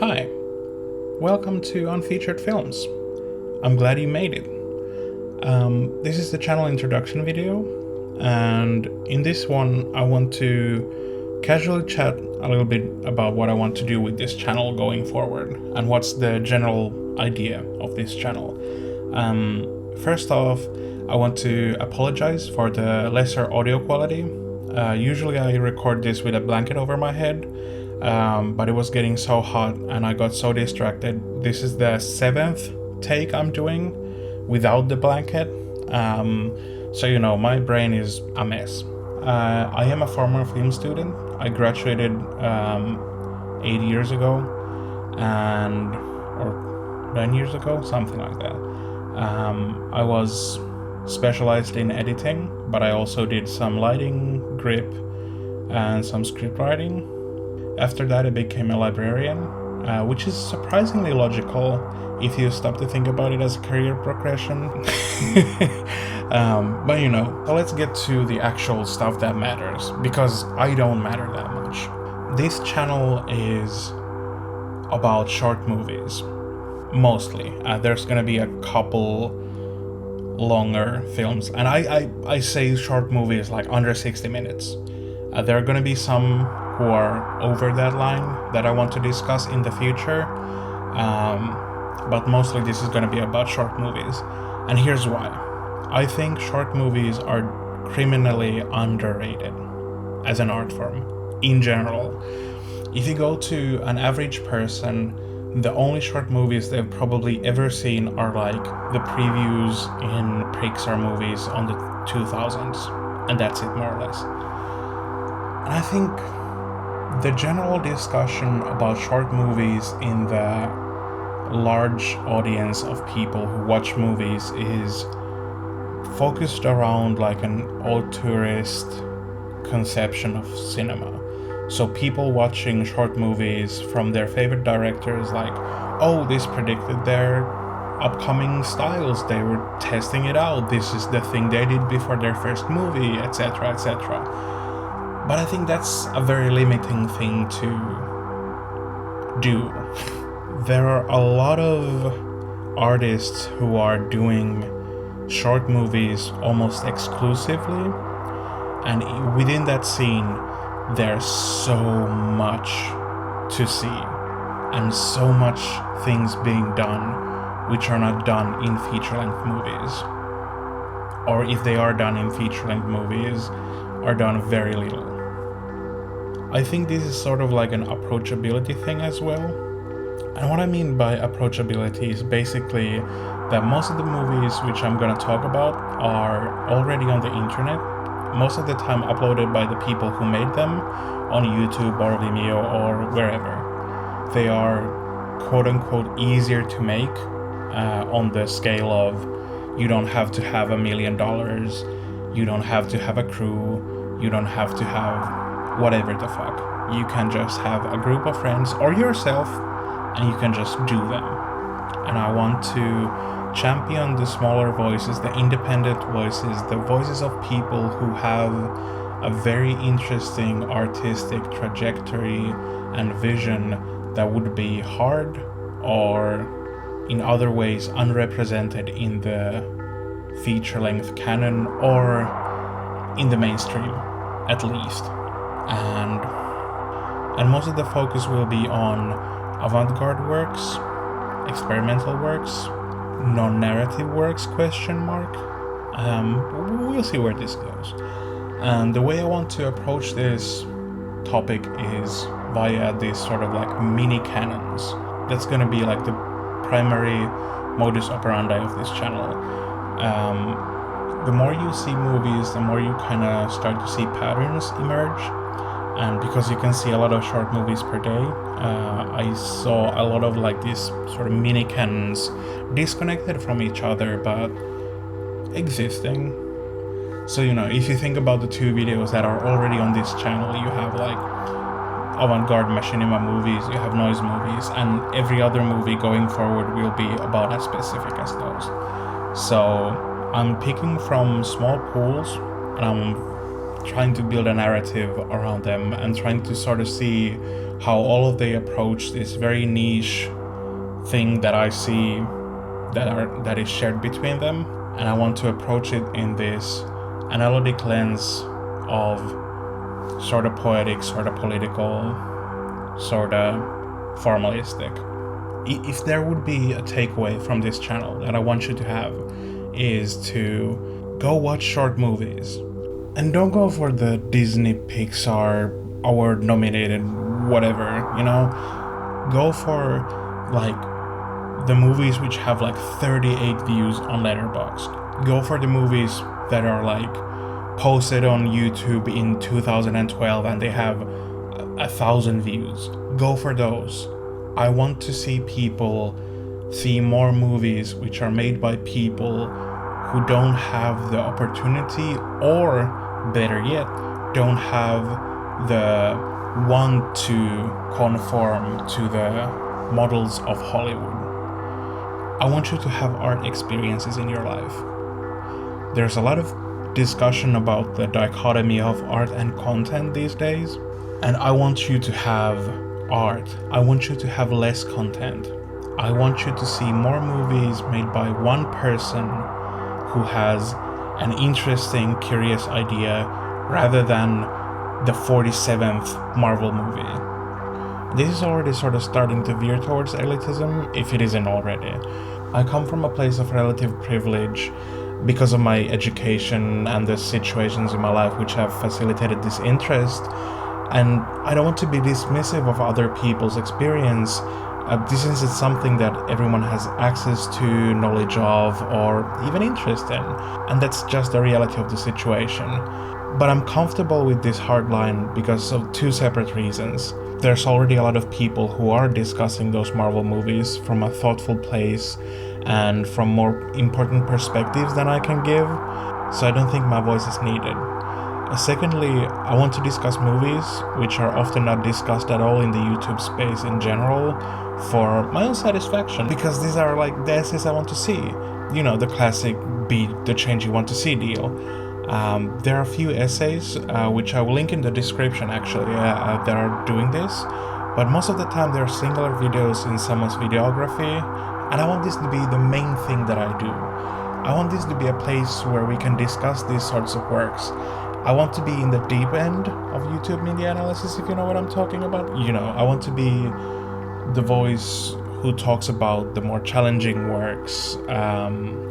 Hi, welcome to Unfeatured Films. I'm glad you made it. This is the channel introduction video, and in this one I want to casually chat a little bit about what I want to do with this channel going forward, and what's the general idea of this channel. First off, I want to apologize for the lesser audio quality. Usually I record this with a blanket over my head, but it was getting so hot and I got so distracted. This is the 7th take I'm doing without the blanket. So my brain is a mess. I am a former film student. I graduated 8 years ago, or 9 years ago, something like that. I was specialized in editing, but I also did some lighting, grip, and some script writing. After that, I became a librarian, which is surprisingly logical if you stop to think about it as a career progression. So let's get to the actual stuff that matters, because I don't matter that much. This channel is about short movies, mostly. There's gonna be a couple longer films, and I say short movies like under 60 minutes. There are gonna be some who are over that line that I want to discuss in the future, but mostly this is gonna be about short movies, and here's why. I think short movies are criminally underrated as an art form in general. If you go to an average person, the only short movies they've probably ever seen are like the previews in Pixar movies on the 2000s, and that's it more or less. And I think the general discussion about short movies in the large audience of people who watch movies is focused around like an auteurist conception of cinema. So people watching short movies from their favorite directors, like, oh, this predicted their upcoming styles, they were testing it out, this is the thing they did before their first movie, etc., etc. But I think that's a very limiting thing to do. There are a lot of artists who are doing short movies almost exclusively, and within that scene there's so much to see and so much things being done which are not done in feature-length movies, or if they are done in feature-length movies, are done very little. I think this is sort of like an approachability thing as well. And what I mean by approachability is basically that most of the movies which I'm gonna talk about are already on the internet, most of the time uploaded by the people who made them on YouTube or Vimeo or wherever. They are quote-unquote easier to make on the scale of you don't have to have $1 million, you don't have to have a crew, you don't have to have whatever the fuck. You can just have a group of friends or yourself and you can just do them. And I want to champion the smaller voices, the independent voices, the voices of people who have a very interesting artistic trajectory and vision that would be hard or in other ways unrepresented in the feature-length canon or in the mainstream, at least. And most of the focus will be on avant-garde works, experimental works, non-narrative works, question mark. We'll see where this goes. And the way I want to approach this topic is via these sort of like mini canons. That's gonna be like the primary modus operandi of this channel. The more you see movies, the more you kind of start to see patterns emerge. And because you can see a lot of short movies per day, I saw a lot of like these sort of mini canons disconnected from each other but existing. So if you think about the two videos that are already on this channel, you have like avant-garde machinima movies, you have noise movies, and every other movie going forward will be about as specific as those. So I'm picking from small pools and I'm trying to build a narrative around them and trying to sort of see how all of they approach this very niche thing that I see that is shared between them, and I want to approach it in this analytic lens of sort of poetic, sort of political, sort of formalistic. If there would be a takeaway from this channel that I want you to have, is to go watch short movies. And don't go for the Disney Pixar award nominated whatever, you know? Go for like the movies which have like 38 views on Letterboxd. Go for the movies that are like posted on YouTube in 2012 and they have 1,000 views. Go for those. I want to see people see more movies which are made by people who don't have the opportunity, or better yet, don't have the want to conform to the models of Hollywood. I want you to have art experiences in your life. There's a lot of discussion about the dichotomy of art and content these days, and I want you to have art. I want you to have less content. I want you to see more movies made by one person who has an interesting, curious idea rather than the 47th Marvel movie. This is already sort of starting to veer towards elitism, if it isn't already. I come from a place of relative privilege because of my education and the situations in my life which have facilitated this interest, and I don't want to be dismissive of other people's experience. Since it's something that everyone has access to, knowledge of, or even interest in, and that's just the reality of the situation. But I'm comfortable with this hard line because of two separate reasons. There's already a lot of people who are discussing those Marvel movies from a thoughtful place and from more important perspectives than I can give, so I don't think my voice is needed. Secondly, I want to discuss movies which are often not discussed at all in the YouTube space in general, for my own satisfaction, because these are like the essays I want to see. You know, the classic be the change you want to see deal. There are a few essays, which I will link in the description actually, that are doing this, but most of the time they're singular videos in someone's videography, and I want this to be the main thing that I do. I want this to be a place where we can discuss these sorts of works. I want to be in the deep end of YouTube media analysis, if you know what I'm talking about. You know, I want to be the voice who talks about the more challenging works. I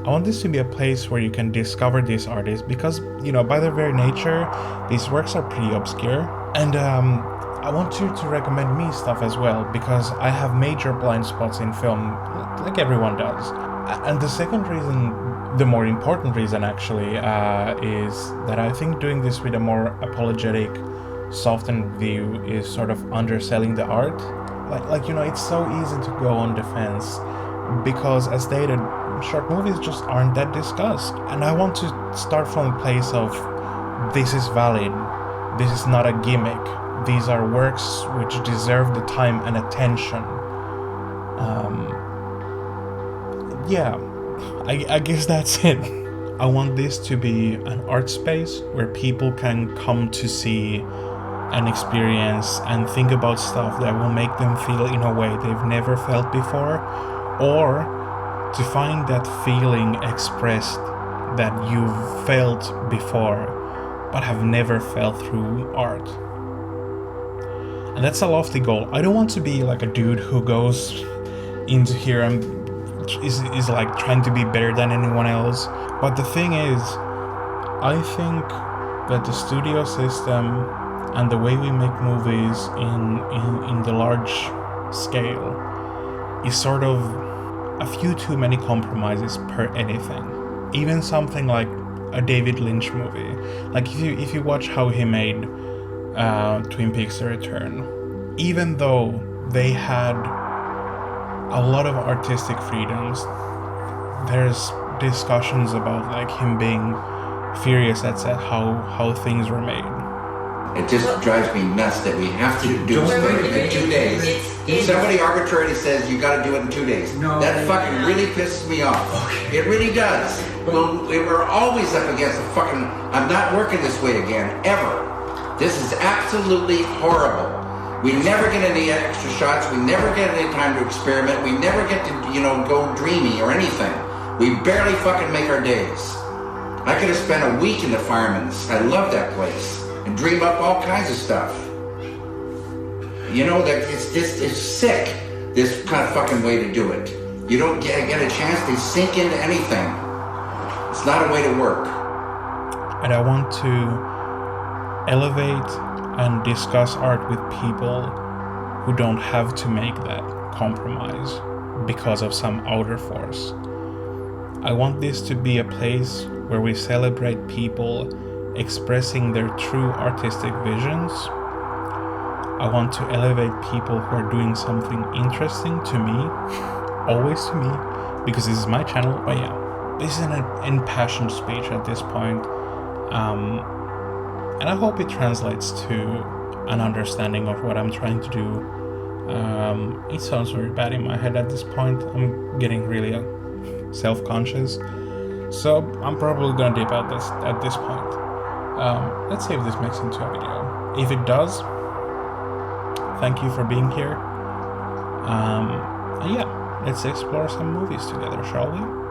want this to be a place where you can discover these artists because, you know, by their very nature, these works are pretty obscure. And I want you to recommend me stuff as well, because I have major blind spots in film, like everyone does. And the second reason, the more important reason actually, is that I think doing this with a more apologetic, softened view is sort of underselling the art. Like, you know, it's so easy to go on defense because, as stated, short movies just aren't that discussed. And I want to start from a place of, this is valid, this is not a gimmick, these are works which deserve the time and attention. I guess that's it. I want this to be an art space where people can come to see and experience and think about stuff that will make them feel in a way they've never felt before, or to find that feeling expressed that you've felt before but have never felt through art. And that's a lofty goal. I don't want to be like a dude who goes into here and is like trying to be better than anyone else. But the thing is, I think that the studio system and the way we make movies in the large scale is sort of a few too many compromises per anything. Even something like a David Lynch movie. Like if you watch how he made Twin Peaks: The Return, even though they had a lot of artistic freedoms, there's discussions about like him being furious at how things were made. It just drives me nuts that we have to do this thing in 2 days. Somebody arbitrarily says you got to do it in 2 days. No, that fucking really pisses me off. Okay. It really does. Well, we're always up against the fucking, I'm not working this way again, ever. This is absolutely horrible. We never get any extra shots. We never get any time to experiment. We never get to, go dreamy or anything. We barely fucking make our days. I could have spent a week in the Fireman's. I love that place. And dream up all kinds of stuff. That it's sick, this kind of fucking way to do it. You don't get a chance to sink into anything. It's not a way to work. And I want to elevate and discuss art with people who don't have to make that compromise because of some outer force. I want this to be a place where we celebrate people expressing their true artistic visions. I want to elevate people who are doing something interesting to me, always to me, because this is my channel. But yeah, this is an impassioned speech at this point. And I hope it translates to an understanding of what I'm trying to do. It sounds very bad in my head at this point. I'm getting really self-conscious. So I'm probably gonna dip out at this point. Let's see if this makes into a video. If it does, thank you for being here. And yeah, let's explore some movies together, shall we?